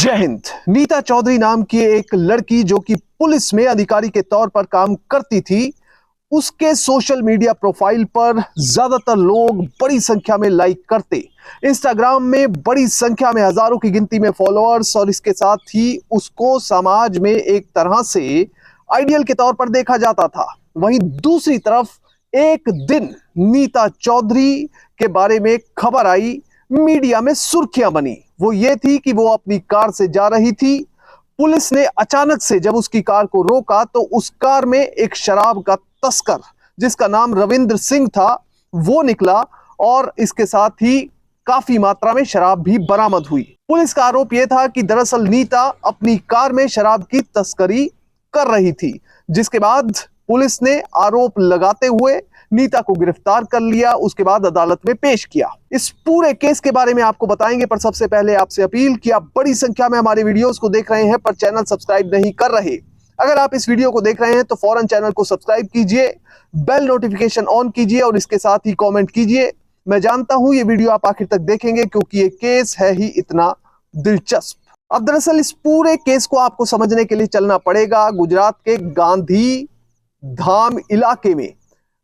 जय हिंद। नीता चौधरी नाम की एक लड़की जो कि पुलिस में अधिकारी के तौर पर काम करती थी, उसके सोशल मीडिया प्रोफाइल पर ज्यादातर लोग बड़ी संख्या में लाइक करते, इंस्टाग्राम में बड़ी संख्या में हजारों की गिनती में फॉलोअर्स, और इसके साथ ही उसको समाज में एक तरह से आइडियल के तौर पर देखा जाता था। वहीं दूसरी तरफ एक दिन नीता चौधरी के बारे में खबर आई, मीडिया में सुर्खियां बनी। वो ये थी कि वो अपनी कार से जा रही थी, पुलिस ने अचानक से जब उसकी कार को रोका तो उस कार में एक शराब का तस्कर जिसका नाम रविंद्र सिंह था वो निकला, और इसके साथ ही काफी मात्रा में शराब भी बरामद हुई। पुलिस का आरोप यह था कि दरअसल नीता अपनी कार में शराब की तस्करी कर रही थी, जिसके बाद पुलिस ने आरोप लगाते हुए नीता को गिरफ्तार कर लिया, उसके बाद अदालत में पेश किया। इस पूरे केस के बारे में आपको बताएंगे, पर सबसे पहले आपसे अपील कि आप बड़ी संख्या में हमारे वीडियोस को देख रहे हैं पर चैनल सब्सक्राइब नहीं कर रहे। अगर आप इस वीडियो को देख रहे हैं तो फौरन चैनल को सब्सक्राइब कीजिए, बेल नोटिफिकेशन ऑन कीजिए और इसके साथ ही कॉमेंट कीजिए। मैं जानता हूं ये वीडियो आप आखिर तक देखेंगे क्योंकि ये केस है ही इतना दिलचस्प। अब दरअसल इस पूरे केस को आपको समझने के लिए चलना पड़ेगा गुजरात के गांधी धाम इलाके में।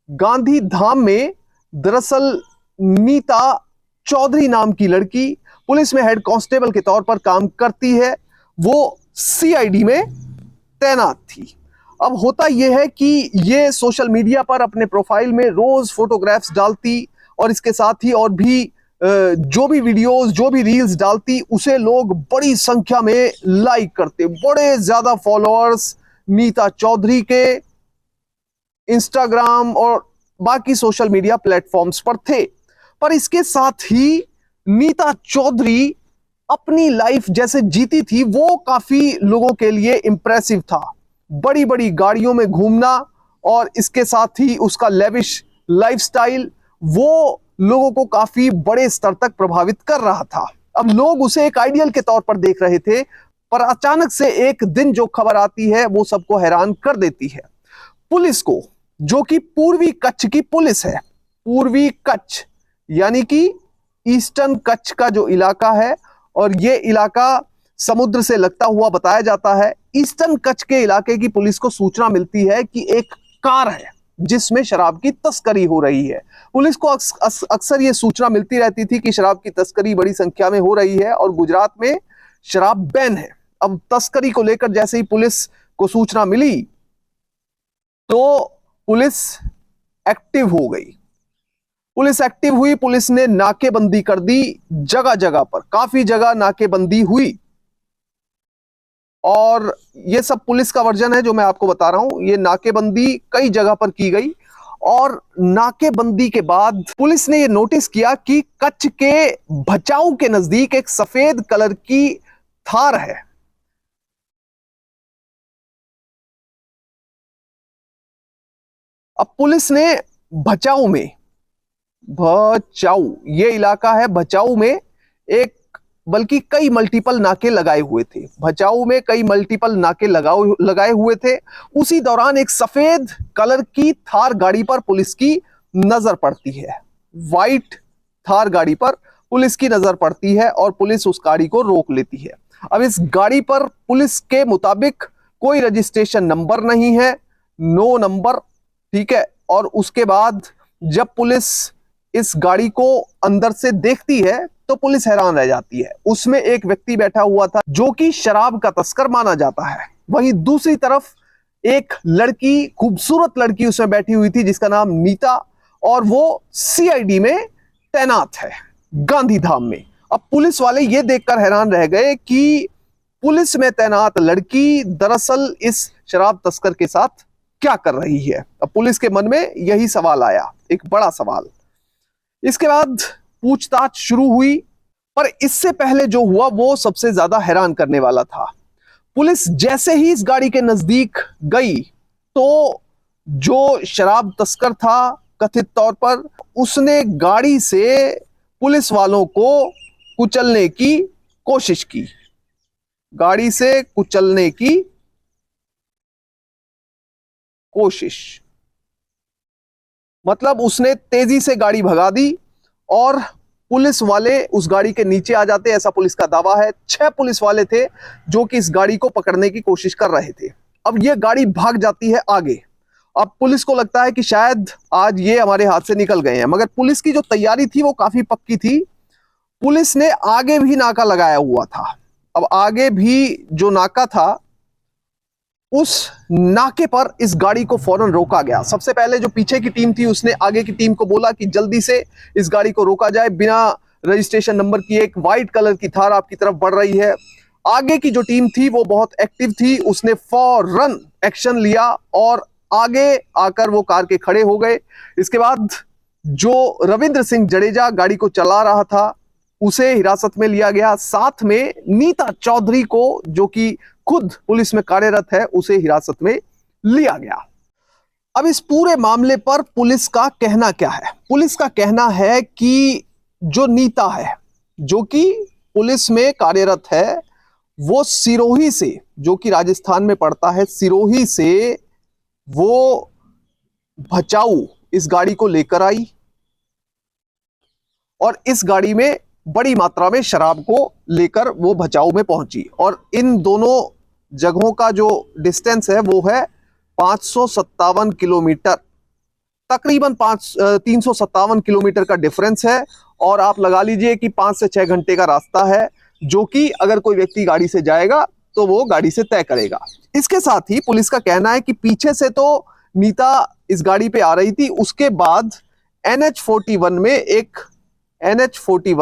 गांधी धाम में दरअसल नीता चौधरी नाम की लड़की पुलिस में हेड कांस्टेबल के तौर पर काम करती है। वो सीआईडी में तैनात थी। अब होता यह है कि ये सोशल मीडिया पर अपने प्रोफाइल में रोज फोटोग्राफ्स डालती, और इसके साथ ही और भी जो भी वीडियोस जो भी रील्स डालती उसे लोग बड़ी संख्या में लाइक करते। बड़े ज्यादा फॉलोअर्स नीता चौधरी के इंस्टाग्राम और बाकी सोशल मीडिया प्लेटफॉर्म्स पर थे। पर इसके साथ ही नीता चौधरी अपनी लाइफ जैसे जीती थी वो काफी लोगों के लिए इंप्रेसिव था। बड़ी बड़ी गाड़ियों में घूमना और इसके साथ ही उसका लेविश लाइफस्टाइल वो लोगों को काफी बड़े स्तर तक प्रभावित कर रहा था। अब लोग उसे एक आइडियल के तौर पर देख रहे थे, पर अचानक से एक दिन जो खबर आती है वो सबको हैरान कर देती है। पुलिस को, जो कि पूर्वी कच्छ की पुलिस है, पूर्वी कच्छ यानी कि ईस्टर्न कच्छ का जो इलाका है, और ये इलाका समुद्र से लगता हुआ बताया जाता है। ईस्टर्न कच्छ के इलाके की पुलिस को सूचना मिलती है कि एक कार है जिसमें शराब की तस्करी हो रही है। पुलिस को अक्सर ये सूचना मिलती रहती थी कि शराब की तस्करी बड़ी संख्या में हो रही है और गुजरात में शराब बैन है। अब तस्करी को लेकर जैसे ही पुलिस को सूचना मिली तो पुलिस एक्टिव हो गई। पुलिस एक्टिव हुई, पुलिस ने नाकेबंदी कर दी। जगह जगह पर काफी जगह नाकेबंदी हुई, और ये सब पुलिस का वर्जन है जो मैं आपको बता रहा हूं। ये नाकेबंदी कई जगह पर की गई, और नाकेबंदी के बाद पुलिस ने ये नोटिस किया कि कच्छ के भचाऊ के नजदीक एक सफेद कलर की थार है। अब पुलिस ने भचाऊ में, भचाऊ ये इलाका है, भचाऊ में एक बल्कि कई मल्टीपल नाके लगाए हुए थे। भचाऊ में कई मल्टीपल नाके लगाए हुए थे। उसी दौरान एक सफेद कलर की थार गाड़ी पर पुलिस की नजर पड़ती है। व्हाइट थार गाड़ी पर पुलिस की नजर पड़ती है और पुलिस उस गाड़ी को रोक लेती है। अब इस गाड़ी पर पुलिस के मुताबिक कोई रजिस्ट्रेशन नंबर नहीं है, नो नंबर, ठीक है। और उसके बाद जब पुलिस इस गाड़ी को अंदर से देखती है तो पुलिस हैरान रह जाती है। उसमें एक व्यक्ति बैठा हुआ था जो कि शराब का तस्कर माना जाता है। वहीं दूसरी तरफ एक लड़की, खूबसूरत लड़की उसमें बैठी हुई थी जिसका नाम नीता, और वो सीआईडी में तैनात है गांधीधाम में। अब पुलिस वाले ये देखकर हैरान रह गए कि पुलिस में तैनात लड़की दरअसल इस शराब तस्कर के साथ क्या कर रही है। अब पुलिस के मन में यही सवाल आया, एक बड़ा सवाल। इसके बाद पूछताछ शुरू हुई, पर इससे पहले जो हुआ वो सबसे ज्यादा हैरान करने वाला था। पुलिस जैसे ही इस गाड़ी के नजदीक गई तो जो शराब तस्कर था कथित तौर पर, उसने गाड़ी से पुलिस वालों को कुचलने की कोशिश की। गाड़ी से कुचलने की कोशिश मतलब उसने तेजी से गाड़ी भगा दी और पुलिस वाले उस गाड़ी के नीचे आ जाते, ऐसा पुलिस का दावा है। 6 पुलिस वाले थे जो कि इस गाड़ी को पकड़ने की कोशिश कर रहे थे। अब यह गाड़ी भाग जाती है आगे। अब पुलिस को लगता है कि शायद आज ये हमारे हाथ से निकल गए हैं, मगर पुलिस की जो तैयारी थी वो काफी पक्की थी। पुलिस ने आगे भी नाका लगाया हुआ था। अब आगे भी जो नाका था, उस नाके पर इस गाड़ी को फौरन रोका गया। सबसे पहले जो पीछे की टीम थी उसने आगे की टीम को बोला कि जल्दी से इस गाड़ी को रोका जाए। बिना रजिस्ट्रेशन नंबर की एक वाइट कलर की थार आपकी तरफ बढ़ रही है। आगे की जो टीम थी वो बहुत एक्टिव थी, उसने फौरन एक्शन लिया और आगे आकर वो कार के खड़े हो गए। इसके बाद जो रविंद्र सिंह जडेजा गाड़ी को चला रहा था उसे हिरासत में लिया गया। साथ में नीता चौधरी को, जो कि खुद पुलिस में कार्यरत है, उसे हिरासत में लिया गया। अब इस पूरे मामले पर पुलिस का कहना क्या है? पुलिस का कहना है कि जो नीता है, जो कि पुलिस में कार्यरत है, वो सिरोही से, जो कि राजस्थान में पड़ता है, सिरोही से वो भचाऊ इस गाड़ी को लेकर आई और इस गाड़ी में बड़ी मात्रा में शराब को लेकर वो भचाऊ में पहुंची। और इन दोनों जगहों का जो डिस्टेंस है वो है 557 किलोमीटर, तकरीबन 357 किलोमीटर का डिफरेंस है। और आप लगा लीजिए कि 5 से 6 घंटे का रास्ता है, जो कि अगर कोई व्यक्ति गाड़ी से जाएगा तो वो गाड़ी से तय करेगा। इसके साथ ही पुलिस का कहना है कि पीछे से तो नीता इस गाड़ी पे आ रही थी, उसके बाद NH41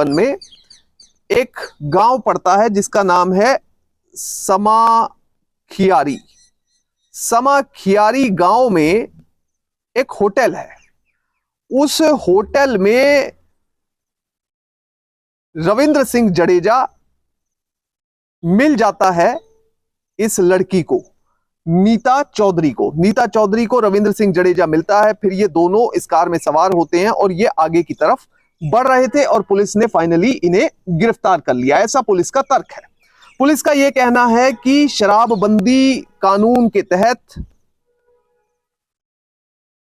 में एक गांव पड़ता है जिसका नाम है समाखियारी। समाखियारी गांव में एक होटल है। उस होटल में रविंद्र सिंह जडेजा मिल जाता है इस लड़की को, नीता चौधरी को। नीता चौधरी को रविंद्र सिंह जडेजा मिलता है। फिर ये दोनों इस कार में सवार होते हैं और ये आगे की तरफ बढ़ रहे थे और पुलिस ने फाइनली इन्हें गिरफ्तार कर लिया, ऐसा पुलिस का तर्क है। पुलिस का यह कहना है कि शराबबंदी कानून के तहत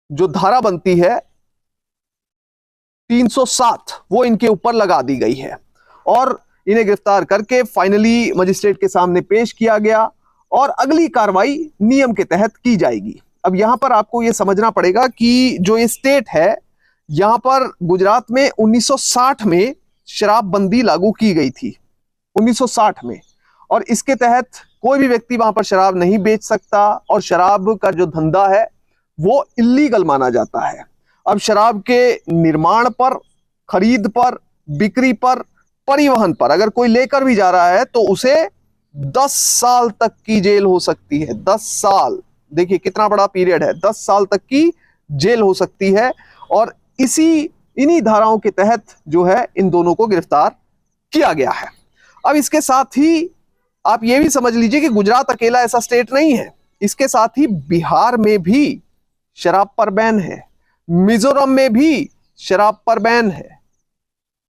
जो धारा बनती है 307, वो इनके ऊपर लगा दी गई है और इन्हें गिरफ्तार करके फाइनली मजिस्ट्रेट के सामने पेश किया गया और अगली कार्रवाई नियम के तहत की जाएगी। अब यहां पर आपको यह समझना पड़ेगा कि जो ये स्टेट है, यहां पर गुजरात में 1960 में शराबबंदी लागू की गई थी, 1960 में, और इसके तहत कोई भी व्यक्ति वहां पर शराब नहीं बेच सकता और शराब का जो धंधा है वो इल्लीगल माना जाता है। अब शराब के निर्माण पर, खरीद पर, बिक्री पर, परिवहन पर अगर कोई लेकर भी जा रहा है तो उसे 10 साल तक की जेल हो सकती है। 10 साल, देखिए कितना बड़ा पीरियड है, 10 साल तक की जेल हो सकती है। और इन्हीं धाराओं के तहत जो है इन दोनों को गिरफ्तार किया गया है। अब इसके साथ ही आप ये भी समझ लीजिए कि गुजरात अकेला ऐसा स्टेट नहीं है, इसके साथ ही बिहार में भी शराब पर बैन है, मिजोरम में भी शराब पर बैन है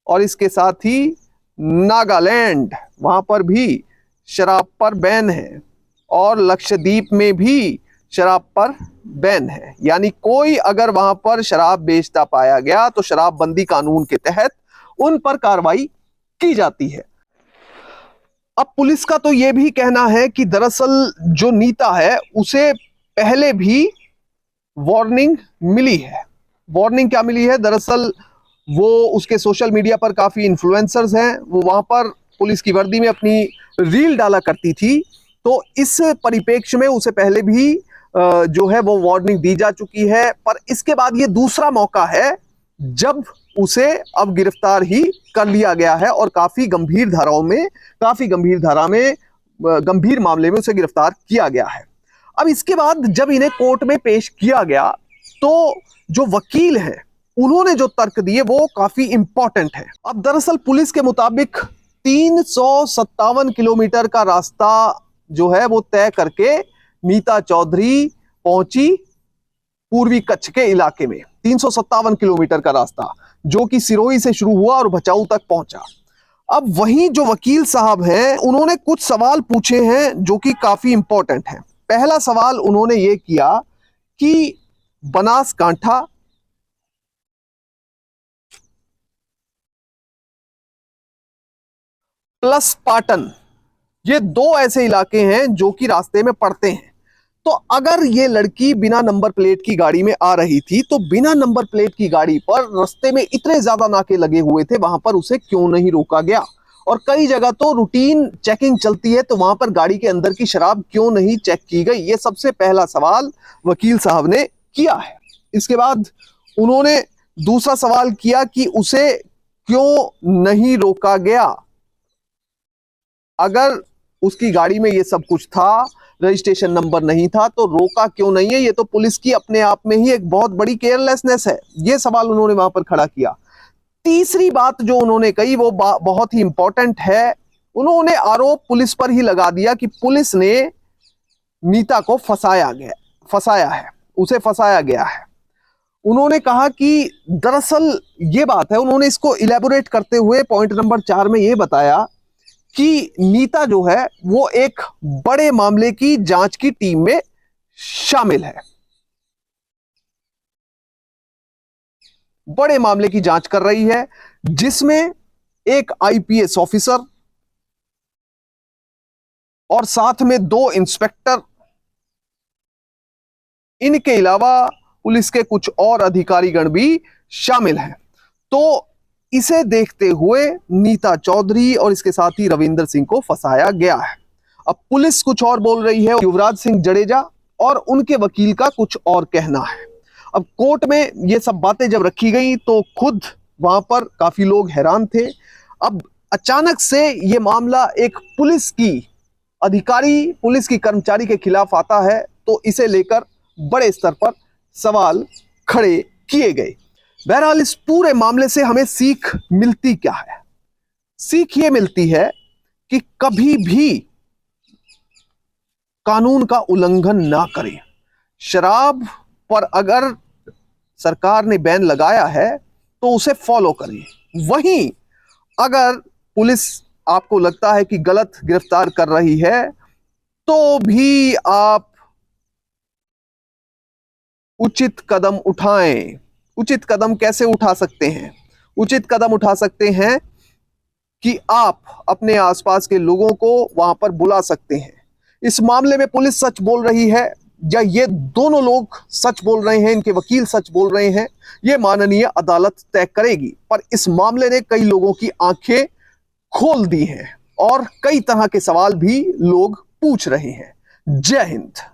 और इसके साथ ही नागालैंड, वहां पर भी शराब पर बैन है और लक्षद्वीप में भी शराब पर बैन है। यानी कोई अगर वहां पर शराब बेचता पाया गया तो शराबबंदी कानून के तहत उन पर कार्रवाई की जाती है। अब पुलिस का तो यह भी कहना है कि दरअसल जो नीता है उसे पहले भी वार्निंग मिली है। वार्निंग क्या मिली है? दरअसल वो उसके सोशल मीडिया पर काफी इन्फ्लुएंसर्स हैं, वो वहां पर पुलिस की वर्दी में अपनी रील डाला करती थी, तो इस परिप्रेक्ष्य में उसे पहले भी जो है वो वार्निंग दी जा चुकी है। पर इसके बाद ये दूसरा मौका है जब उसे अब गिरफ्तार ही कर लिया गया है और काफी गंभीर धारा में गंभीर मामले में उसे गिरफ्तार किया गया है। अब इसके बाद जब इन्हें कोर्ट में पेश किया गया तो जो वकील हैं उन्होंने जो तर्क दिए वो काफी इंपॉर्टेंट है। अब दरअसल पुलिस के मुताबिक 357 किलोमीटर का रास्ता जो है वो तय करके नीता चौधरी पहुंची पूर्वी कच्छ के इलाके में। 357 किलोमीटर का रास्ता जो कि सिरोही से शुरू हुआ और भचाऊ तक पहुंचा। अब वहीं जो वकील साहब हैं उन्होंने कुछ सवाल पूछे हैं जो कि काफी इंपॉर्टेंट हैं। पहला सवाल उन्होंने ये किया कि बनासकांठा प्लस पाटन, ये दो ऐसे इलाके हैं जो कि रास्ते में पड़ते हैं। तो अगर ये लड़की बिना नंबर प्लेट की गाड़ी में आ रही थी तो बिना नंबर प्लेट की गाड़ी पर रास्ते में इतने ज्यादा नाके लगे हुए थे, वहां पर उसे क्यों नहीं रोका गया? और कई जगह तो रूटीन चेकिंग चलती है, तो वहां पर गाड़ी के अंदर की शराब क्यों नहीं चेक की गई? ये सबसे पहला सवाल वकील साहब ने किया है। इसके बाद उन्होंने दूसरा सवाल किया कि उसे क्यों नहीं रोका गया? अगर उसकी गाड़ी में ये सब कुछ था, रजिस्ट्रेशन नंबर नहीं था, तो रोका क्यों नहीं है? ये तो पुलिस की अपने आप में ही एक बहुत बड़ी केयरलेसनेस है। ये सवाल उन्होंने वहां पर खड़ा किया। तीसरी बात जो उन्होंने कही वो बहुत ही इंपॉर्टेंट है। उन्होंने आरोप पुलिस पर ही लगा दिया कि पुलिस ने नीता को फंसाया है, उसे फंसाया गया है। उन्होंने कहा कि दरअसल ये बात है, उन्होंने इसको इलेबोरेट करते हुए पॉइंट नंबर 4 में ये बताया कि नीता जो है वो एक बड़े मामले की जांच की टीम में शामिल है, बड़े मामले की जांच कर रही है, जिसमें एक आईपीएस ऑफिसर और साथ में 2 इंस्पेक्टर, इनके अलावा पुलिस के कुछ और अधिकारीगण भी शामिल हैं। तो इसे देखते हुए नीता चौधरी और इसके साथ ही रविंदर सिंह को फंसाया गया है। अब पुलिस कुछ और बोल रही है, युवराज सिंह जडेजा और उनके वकील का कुछ और कहना है। अब कोर्ट में ये सब बातें जब रखी गई तो खुद वहां पर काफी लोग हैरान थे। अब अचानक से ये मामला एक पुलिस की कर्मचारी के खिलाफ आता है, तो इसे लेकर बड़े स्तर पर सवाल खड़े किए गए। बहरहाल इस पूरे मामले से हमें सीख मिलती क्या है? सीख ये मिलती है कि कभी भी कानून का उल्लंघन ना करें। शराब पर अगर सरकार ने बैन लगाया है तो उसे फॉलो करें। वहीं अगर पुलिस आपको लगता है कि गलत गिरफ्तार कर रही है तो भी आप उचित कदम उठाएं। उचित कदम कैसे उठा सकते हैं? उचित कदम उठा सकते हैं कि आप अपने आसपास के लोगों को वहां पर बुला सकते हैं। इस मामले में पुलिस सच बोल रही है या ये दोनों लोग सच बोल रहे हैं, इनके वकील सच बोल रहे हैं, ये माननीय अदालत तय करेगी। पर इस मामले ने कई लोगों की आंखें खोल दी हैं और कई तरह के सवाल भी लोग पूछ रहे हैं। जय हिंद।